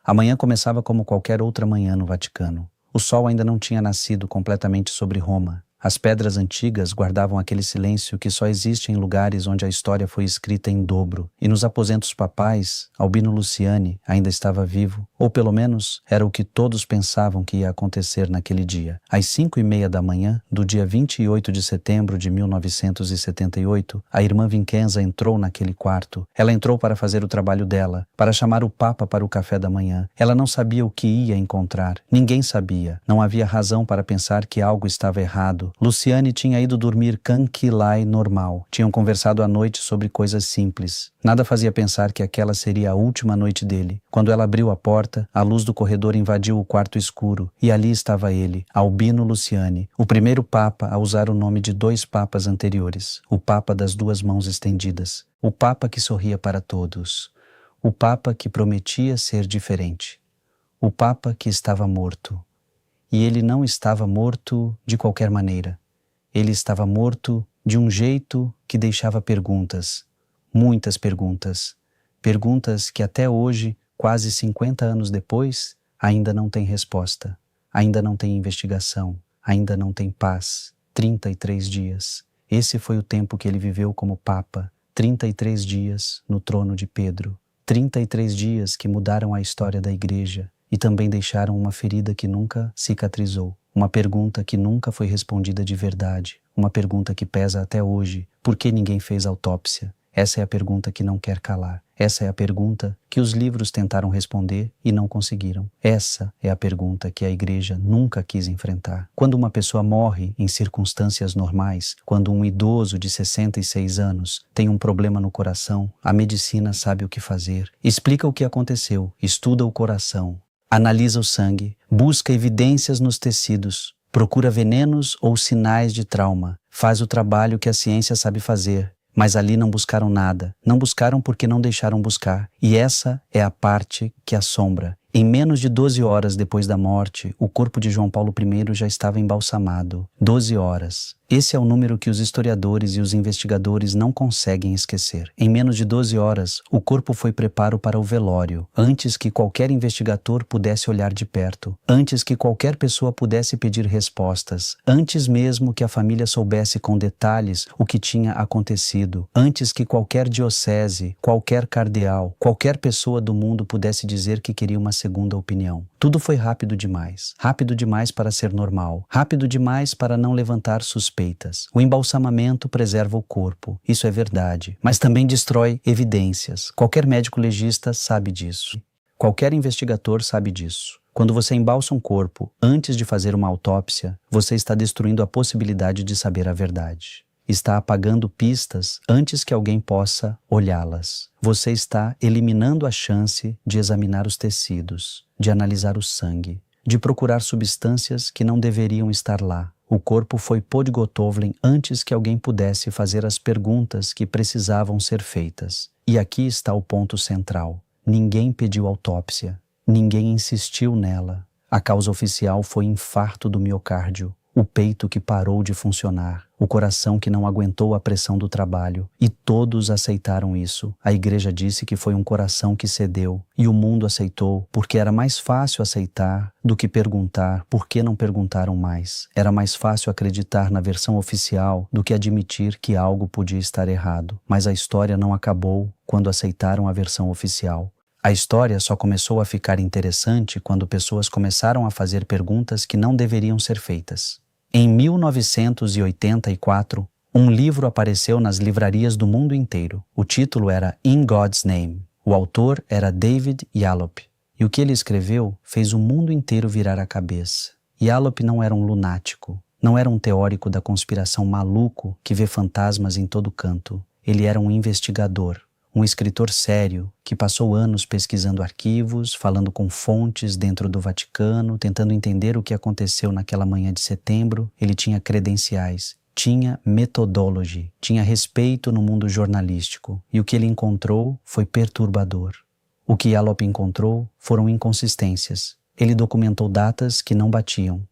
A manhã começava como qualquer outra manhã no Vaticano. O sol ainda não tinha nascido completamente sobre Roma. As pedras antigas guardavam aquele silêncio que só existe em lugares onde a história foi escrita em dobro. E nos aposentos papais, Albino Luciani ainda estava vivo, ou pelo menos era o que todos pensavam que ia acontecer naquele dia. Às 5:30 da manhã, do dia 28 de setembro de 1978, a irmã Vincenza entrou naquele quarto. Ela entrou para fazer o trabalho dela, para chamar o Papa para o café da manhã. Ela não sabia o que ia encontrar. Ninguém sabia. Não havia razão para pensar que algo estava errado. Luciani tinha ido dormir canquilai normal. Tinham conversado à noite sobre coisas simples. Nada fazia pensar que aquela seria a última noite dele. Quando ela abriu a porta, a luz do corredor invadiu o quarto escuro e ali estava ele, Albino Luciani, o primeiro papa a usar o nome de 2 papas anteriores, o papa das 2 mãos estendidas, o papa que sorria para todos, o papa que prometia ser diferente, o papa que estava morto. E ele não estava morto de qualquer maneira. Ele estava morto de um jeito que deixava perguntas, muitas perguntas. Perguntas que até hoje, quase 50 anos depois, ainda não tem resposta, ainda não tem investigação, ainda não tem paz. 33 dias. Esse foi o tempo que ele viveu como Papa, 33 dias no trono de Pedro. 33 dias que mudaram a história da Igreja. E também deixaram uma ferida que nunca cicatrizou, uma pergunta que nunca foi respondida de verdade, uma pergunta que pesa até hoje. Por que ninguém fez autópsia? Essa é a pergunta que não quer calar. Essa é a pergunta que os livros tentaram responder e não conseguiram. Essa é a pergunta que a Igreja nunca quis enfrentar. Quando uma pessoa morre em circunstâncias normais, quando um idoso de 66 anos tem um problema no coração, a medicina sabe o que fazer. Explica o que aconteceu, estuda o coração, analisa o sangue, busca evidências nos tecidos, procura venenos ou sinais de trauma, faz o trabalho que a ciência sabe fazer. Mas ali não buscaram nada. Não buscaram porque não deixaram buscar. E essa é a parte que assombra. Em menos de 12 horas depois da morte, o corpo de João Paulo I já estava embalsamado. 12 horas. Esse é o número que os historiadores e os investigadores não conseguem esquecer. Em menos de 12 horas, o corpo foi preparo para o velório, antes que qualquer investigador pudesse olhar de perto, antes que qualquer pessoa pudesse pedir respostas, antes mesmo que a família soubesse com detalhes o que tinha acontecido, antes que qualquer diocese, qualquer cardeal, qualquer pessoa do mundo pudesse dizer que queria uma segunda opinião. Tudo foi rápido demais para ser normal, rápido demais para não levantar suspeitas. O embalsamamento preserva o corpo, isso é verdade, mas também destrói evidências. Qualquer médico legista sabe disso. Qualquer investigador sabe disso. Quando você embalsa um corpo antes de fazer uma autópsia, você está destruindo a possibilidade de saber a verdade. Está apagando pistas antes que alguém possa olhá-las. Você está eliminando a chance de examinar os tecidos, de analisar o sangue, de procurar substâncias que não deveriam estar lá. O corpo foi podgotovlen antes que alguém pudesse fazer as perguntas que precisavam ser feitas. E aqui está o ponto central. Ninguém pediu autópsia. Ninguém insistiu nela. A causa oficial foi infarto do miocárdio. O peito que parou de funcionar, o coração que não aguentou a pressão do trabalho. E todos aceitaram isso. A Igreja disse que foi um coração que cedeu. E o mundo aceitou, porque era mais fácil aceitar do que perguntar por que não perguntaram mais. Era mais fácil acreditar na versão oficial do que admitir que algo podia estar errado. Mas a história não acabou quando aceitaram a versão oficial. A história só começou a ficar interessante quando pessoas começaram a fazer perguntas que não deveriam ser feitas. Em 1984, um livro apareceu nas livrarias do mundo inteiro. O título era In God's Name. O autor era David Yallop. E o que ele escreveu fez o mundo inteiro virar a cabeça. Yallop não era um lunático. Não era um teórico da conspiração maluco que vê fantasmas em todo canto. Ele era um investigador. Um escritor sério que passou anos pesquisando arquivos, falando com fontes dentro do Vaticano, tentando entender o que aconteceu naquela manhã de setembro. Ele tinha credenciais, tinha metodology, tinha respeito no mundo jornalístico. E o que ele encontrou foi perturbador. O que Yallop encontrou foram inconsistências. Ele documentou datas que não batiam.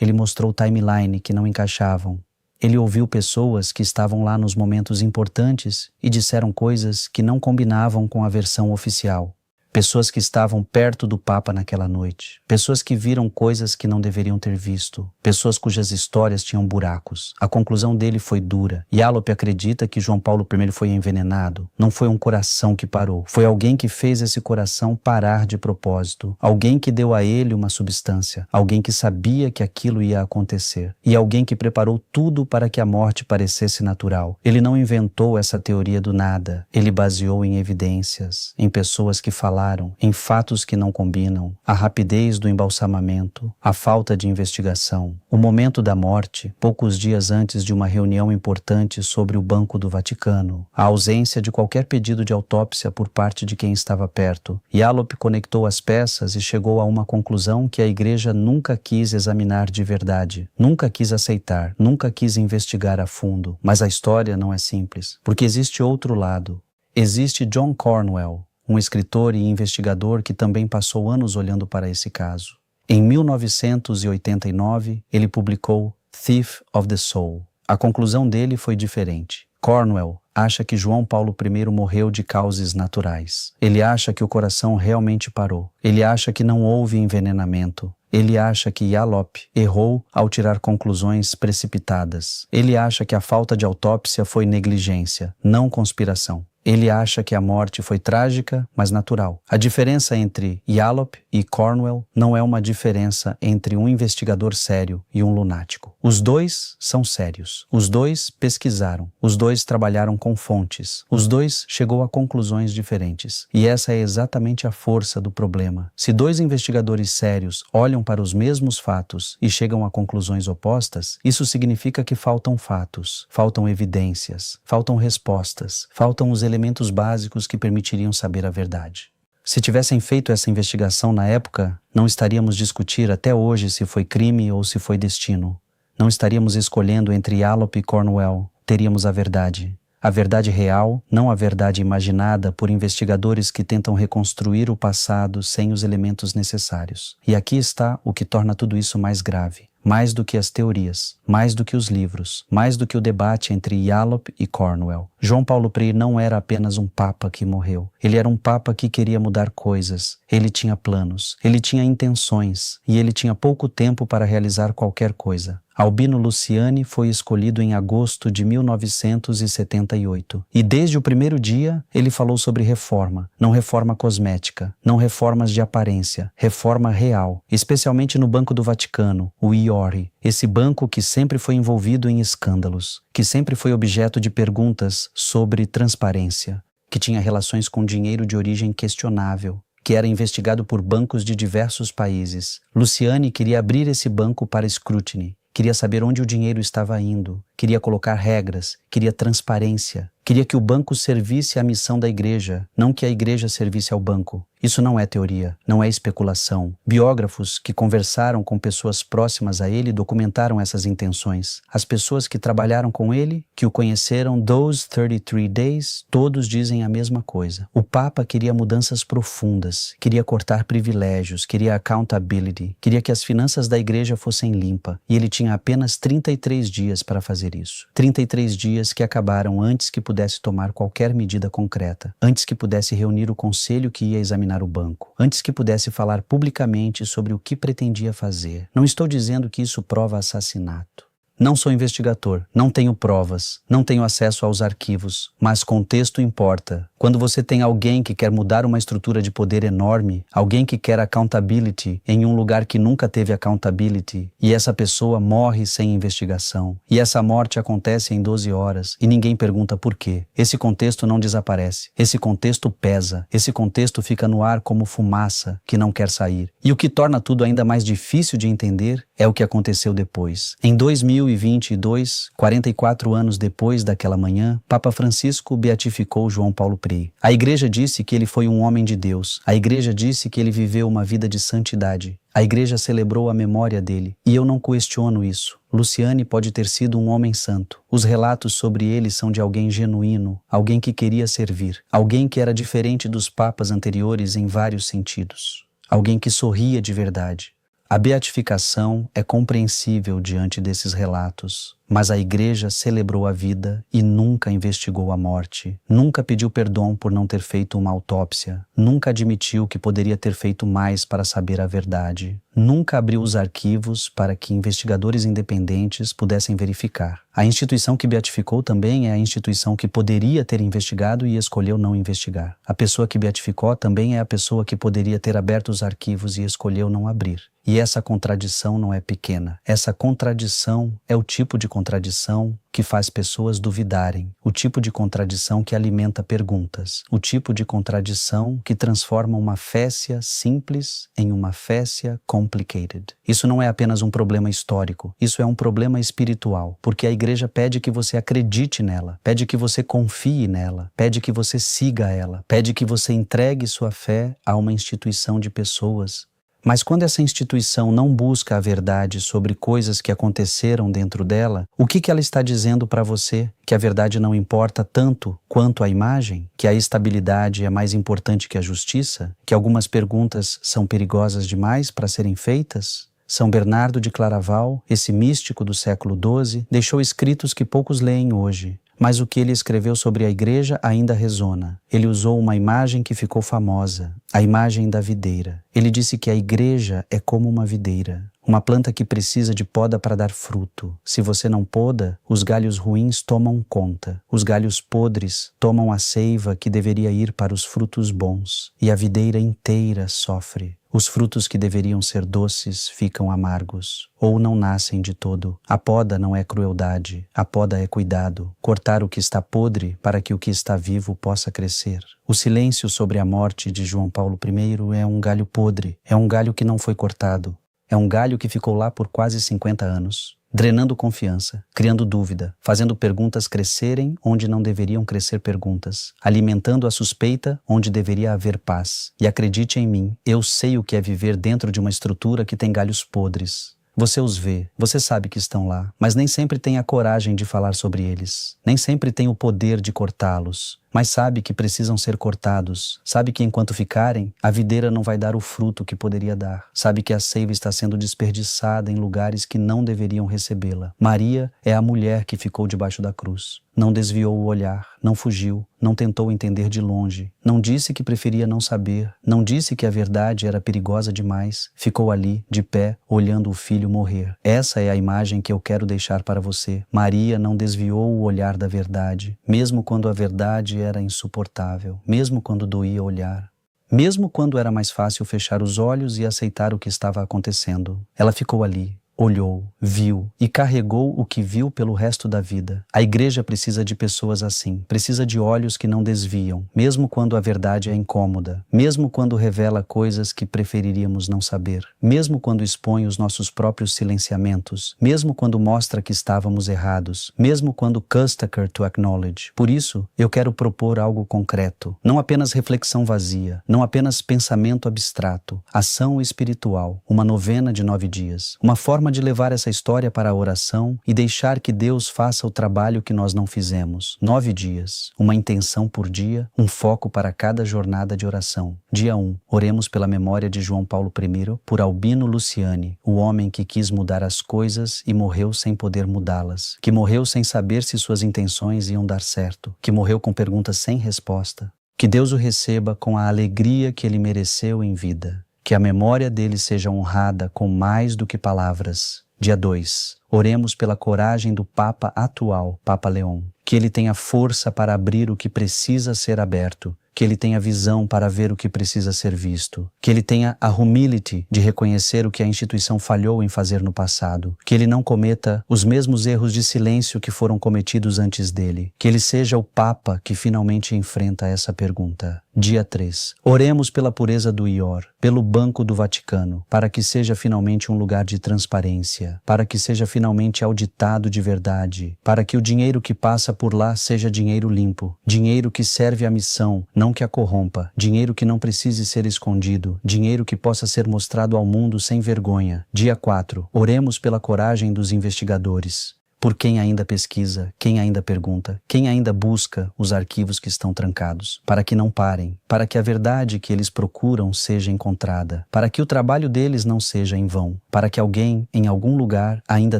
Ele mostrou timeline que não encaixavam. Ele ouviu pessoas que estavam lá nos momentos importantes e disseram coisas que não combinavam com a versão oficial. pessoas que estavam perto do Papa naquela noite, pessoas que viram coisas que não deveriam ter visto, pessoas cujas histórias tinham buracos. A conclusão dele foi dura. Yallop acredita que João Paulo I foi envenenado. Não foi um coração que parou, foi alguém que fez esse coração parar de propósito, alguém que deu a ele uma substância, alguém que sabia que aquilo ia acontecer e alguém que preparou tudo para que a morte parecesse natural. Ele não inventou essa teoria do nada, ele baseou em evidências, em pessoas que falaram, em fatos que não combinam, a rapidez do embalsamamento, a falta de investigação, o momento da morte, poucos dias antes de uma reunião importante sobre o Banco do Vaticano, a ausência de qualquer pedido de autópsia por parte de quem estava perto. Yallop conectou as peças e chegou a uma conclusão que a Igreja nunca quis examinar de verdade, nunca quis aceitar, nunca quis investigar a fundo. Mas a história não é simples, porque existe outro lado. Existe John Cornwell, um escritor e investigador que também passou anos olhando para esse caso. Em 1989, ele publicou Thief of the Soul. A conclusão dele foi diferente. Cornwell acha que João Paulo I morreu de causas naturais. Ele acha que o coração realmente parou. Ele acha que não houve envenenamento. Ele acha que Yallop errou ao tirar conclusões precipitadas. Ele acha que a falta de autópsia foi negligência, não conspiração. Ele acha que a morte foi trágica, mas natural. A diferença entre Yallop e Cornwell não é uma diferença entre um investigador sério e um lunático. Os dois são sérios. Os dois pesquisaram. Os dois trabalharam com fontes. Os dois chegou a conclusões diferentes. E essa é exatamente a força do problema. Se dois investigadores sérios olham para os mesmos fatos e chegam a conclusões opostas, isso significa que faltam fatos, faltam evidências, faltam respostas, faltam os elementos básicos que permitiriam saber a verdade. Se tivessem feito essa investigação na época, não estaríamos discutindo até hoje se foi crime ou se foi destino. Não estaríamos escolhendo entre Yallop e Cornwell. Teríamos a verdade. A verdade real, não a verdade imaginada por investigadores que tentam reconstruir o passado sem os elementos necessários. E aqui está o que torna tudo isso mais grave. Mais do que as teorias, mais do que os livros, mais do que o debate entre Yallop e Cornwell. João Paulo I não era apenas um papa que morreu. Ele era um papa que queria mudar coisas. Ele tinha planos, ele tinha intenções e ele tinha pouco tempo para realizar qualquer coisa. Albino Luciani foi escolhido em agosto de 1978. E desde o primeiro dia, ele falou sobre reforma. Não reforma cosmética, não reformas de aparência, reforma real. Especialmente no Banco do Vaticano, o IORI. Esse banco que sempre foi envolvido em escândalos, que sempre foi objeto de perguntas sobre transparência, que tinha relações com dinheiro de origem questionável, que era investigado por bancos de diversos países. Luciani queria abrir esse banco para escrutínio. Queria saber onde o dinheiro estava indo, queria colocar regras, queria transparência, queria que o banco servisse à missão da igreja, não que a igreja servisse ao banco. Isso não é teoria, não é especulação. Biógrafos que conversaram com pessoas próximas a ele documentaram essas intenções. As pessoas que trabalharam com ele, que o conheceram those 33 days, todos dizem a mesma coisa. O Papa queria mudanças profundas, queria cortar privilégios, queria accountability, queria que as finanças da igreja fossem limpas, e ele tinha apenas 33 dias para fazer isso. 33 dias que acabaram antes que pudesse tomar qualquer medida concreta, antes que pudesse reunir o conselho que ia examinar o banco, antes que pudesse falar publicamente sobre o que pretendia fazer. Não estou dizendo que isso prova assassinato. Não sou investigador, não tenho provas, não tenho acesso aos arquivos, mas contexto importa. Quando você tem alguém que quer mudar uma estrutura de poder enorme, alguém que quer accountability em um lugar que nunca teve accountability, e essa pessoa morre sem investigação, e essa morte acontece em 12 horas, e ninguém pergunta por quê. Esse contexto não desaparece, esse contexto pesa, esse contexto fica no ar como fumaça que não quer sair. E o que torna tudo ainda mais difícil de entender é o que aconteceu depois. Em 2022, 44 anos depois daquela manhã, Papa Francisco beatificou João Paulo I. A igreja disse que ele foi um homem de Deus. A igreja disse que ele viveu uma vida de santidade. A igreja celebrou a memória dele. E eu não questiono isso. Luciani pode ter sido um homem santo. Os relatos sobre ele são de alguém genuíno, alguém que queria servir, alguém que era diferente dos papas anteriores em vários sentidos, alguém que sorria de verdade. A beatificação é compreensível diante desses relatos. Mas a igreja celebrou a vida e nunca investigou a morte, nunca pediu perdão por não ter feito uma autópsia, nunca admitiu que poderia ter feito mais para saber a verdade, nunca abriu os arquivos para que investigadores independentes pudessem verificar. A instituição que beatificou também é a instituição que poderia ter investigado e escolheu não investigar. A pessoa que beatificou também é a pessoa que poderia ter aberto os arquivos e escolheu não abrir. E essa contradição não é pequena. Essa contradição é o tipo de contradição que faz pessoas duvidarem, o tipo de contradição que alimenta perguntas, o tipo de contradição que transforma uma fécia simples em uma fécia complicated. Isso não é apenas um problema histórico, isso é um problema espiritual, porque a igreja pede que você acredite nela, pede que você confie nela, pede que você siga ela, pede que você entregue sua fé a uma instituição de pessoas. Mas quando essa instituição não busca a verdade sobre coisas que aconteceram dentro dela, o que ela está dizendo para você? Que a verdade não importa tanto quanto a imagem? Que a estabilidade é mais importante que a justiça? Que algumas perguntas são perigosas demais para serem feitas? São Bernardo de Claraval, esse místico do século XII, deixou escritos que poucos leem hoje. Mas o que ele escreveu sobre a igreja ainda ressona. Ele usou uma imagem que ficou famosa, a imagem da videira. Ele disse que a igreja é como uma videira, uma planta que precisa de poda para dar fruto. Se você não poda, os galhos ruins tomam conta. Os galhos podres tomam a seiva que deveria ir para os frutos bons. E a videira inteira sofre. Os frutos que deveriam ser doces ficam amargos, ou não nascem de todo. A poda não é crueldade, a poda é cuidado. Cortar o que está podre para que o que está vivo possa crescer. O silêncio sobre a morte de João Paulo I é um galho podre, é um galho que não foi cortado. É um galho que ficou lá por quase 50 anos, drenando confiança, criando dúvida, fazendo perguntas crescerem onde não deveriam crescer perguntas, alimentando a suspeita onde deveria haver paz. E acredite em mim, eu sei o que é viver dentro de uma estrutura que tem galhos podres. Você os vê, você sabe que estão lá, mas nem sempre tem a coragem de falar sobre eles, nem sempre tem o poder de cortá-los. Mas sabe que precisam ser cortados, sabe que enquanto ficarem, a videira não vai dar o fruto que poderia dar, sabe que a seiva está sendo desperdiçada em lugares que não deveriam recebê-la. Maria é a mulher que ficou debaixo da cruz. Não desviou o olhar, não fugiu, não tentou entender de longe, não disse que preferia não saber, não disse que a verdade era perigosa demais, ficou ali, de pé, olhando o filho morrer. Essa é a imagem que eu quero deixar para você. Maria não desviou o olhar da verdade, mesmo quando a verdade era insuportável, mesmo quando doía olhar, mesmo quando era mais fácil fechar os olhos e aceitar o que estava acontecendo. Ela ficou ali, olhou, viu e carregou o que viu pelo resto da vida. A igreja precisa de pessoas assim, precisa de olhos que não desviam, mesmo quando a verdade é incômoda, mesmo quando revela coisas que preferiríamos não saber, mesmo quando expõe os nossos próprios silenciamentos, mesmo quando mostra que estávamos errados, mesmo quando custaker to acknowledge. Por isso, eu quero propor algo concreto, não apenas reflexão vazia, não apenas pensamento abstrato, ação espiritual, uma novena de 9 dias, uma forma de levar essa história para a oração e deixar que Deus faça o trabalho que nós não fizemos. 9 dias, uma intenção por dia, um foco para cada jornada de oração. Dia 1, oremos pela memória de João Paulo I, por Albino Luciani, o homem que quis mudar as coisas e morreu sem poder mudá-las, que morreu sem saber se suas intenções iam dar certo, que morreu com perguntas sem resposta. Que Deus o receba com a alegria que ele mereceu em vida. Que a memória dele seja honrada com mais do que palavras. Dia 2. Oremos pela coragem do Papa atual, Papa Leão. Que ele tenha força para abrir o que precisa ser aberto. Que ele tenha visão para ver o que precisa ser visto. Que ele tenha a humility de reconhecer o que a instituição falhou em fazer no passado. Que ele não cometa os mesmos erros de silêncio que foram cometidos antes dele. Que ele seja o Papa que finalmente enfrenta essa pergunta. Dia 3. Oremos pela pureza do IOR, pelo Banco do Vaticano, para que seja finalmente um lugar de transparência, para que seja finalmente auditado de verdade, para que o dinheiro que passa por lá seja dinheiro limpo, dinheiro que serve à missão, não que a corrompa, dinheiro que não precise ser escondido, dinheiro que possa ser mostrado ao mundo sem vergonha. Dia 4. Oremos pela coragem dos investigadores. por quem ainda pesquisa, quem ainda pergunta, quem ainda busca os arquivos que estão trancados, para que não parem, para que a verdade que eles procuram seja encontrada, para que o trabalho deles não seja em vão, para que alguém, em algum lugar, ainda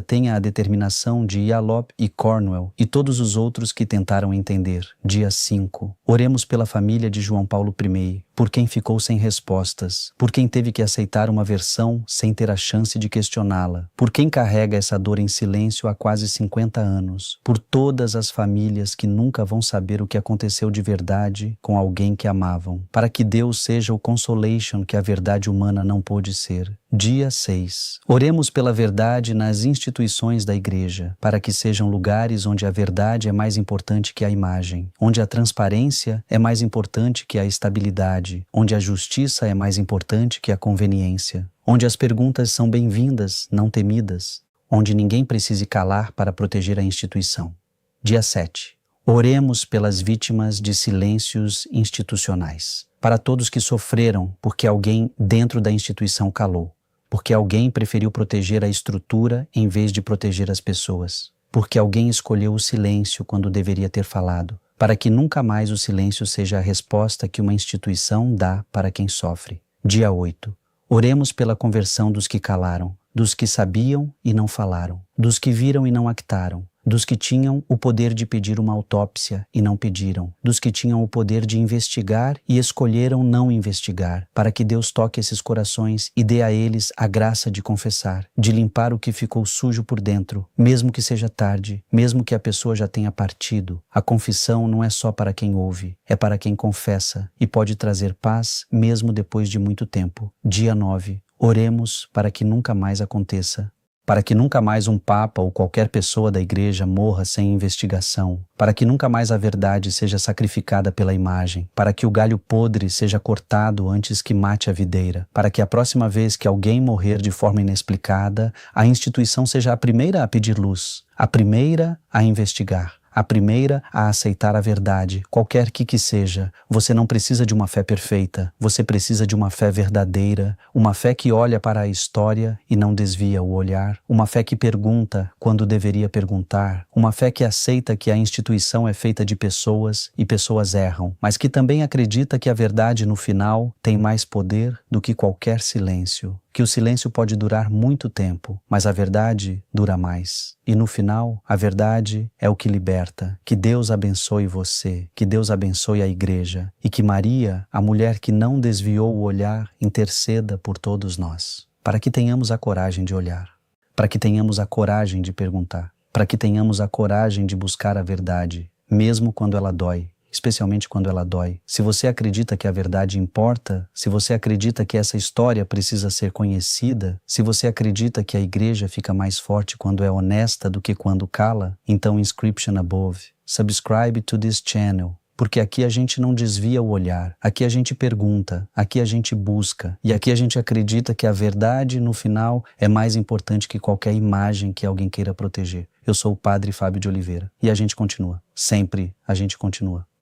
tenha a determinação de Yallop e Cornwell e todos os outros que tentaram entender. Dia 5. Oremos pela família de João Paulo I, por quem ficou sem respostas, por quem teve que aceitar uma versão sem ter a chance de questioná-la, por quem carrega essa dor em silêncio há quase 50 anos, por todas as famílias que nunca vão saber o que aconteceu de verdade com alguém que amavam, para que Deus seja o consolation que a verdade humana não pôde ser. Dia 6. Oremos pela verdade nas instituições da Igreja, para que sejam lugares onde a verdade é mais importante que a imagem, onde a transparência é mais importante que a estabilidade, onde a justiça é mais importante que a conveniência, onde as perguntas são bem-vindas, não temidas, onde ninguém precise calar para proteger a instituição. Dia 7. Oremos pelas vítimas de silêncios institucionais, para todos que sofreram porque alguém dentro da instituição calou, porque alguém preferiu proteger a estrutura em vez de proteger as pessoas, porque alguém escolheu o silêncio quando deveria ter falado, para que nunca mais o silêncio seja a resposta que uma instituição dá para quem sofre. Dia 8. Oremos pela conversão dos que calaram, dos que sabiam e não falaram, dos que viram e não actaram, dos que tinham o poder de pedir uma autópsia e não pediram, dos que tinham o poder de investigar e escolheram não investigar, para que Deus toque esses corações e dê a eles a graça de confessar, de limpar o que ficou sujo por dentro, mesmo que seja tarde, mesmo que a pessoa já tenha partido. A confissão não é só para quem ouve, é para quem confessa e pode trazer paz mesmo depois de muito tempo. Dia 9. Oremos para que nunca mais aconteça, para que nunca mais um papa ou qualquer pessoa da igreja morra sem investigação, para que nunca mais a verdade seja sacrificada pela imagem, para que o galho podre seja cortado antes que mate a videira, para que a próxima vez que alguém morrer de forma inexplicada, a instituição seja a primeira a pedir luz, a primeira a investigar, a primeira a aceitar a verdade, qualquer que seja. Você não precisa de uma fé perfeita, você precisa de uma fé verdadeira, uma fé que olha para a história e não desvia o olhar, uma fé que pergunta quando deveria perguntar, uma fé que aceita que a instituição é feita de pessoas e pessoas erram, mas que também acredita que a verdade no final tem mais poder do que qualquer silêncio. Que o silêncio pode durar muito tempo, mas a verdade dura mais. E no final, a verdade é o que liberta. Que Deus abençoe você, que Deus abençoe a igreja e que Maria, a mulher que não desviou o olhar, interceda por todos nós, para que tenhamos a coragem de olhar, para que tenhamos a coragem de perguntar, para que tenhamos a coragem de buscar a verdade, mesmo quando ela dói. Especialmente quando ela dói. Se você acredita que a verdade importa, se você acredita que essa história precisa ser conhecida, se você acredita que a igreja fica mais forte quando é honesta do que quando cala, então inscription above. Subscribe to this channel. Porque aqui a gente não desvia o olhar, aqui a gente pergunta, aqui a gente busca, e aqui a gente acredita que a verdade, no final, é mais importante que qualquer imagem que alguém queira proteger. Eu sou o Padre Fábio de Oliveira, e a gente continua. Sempre a gente continua.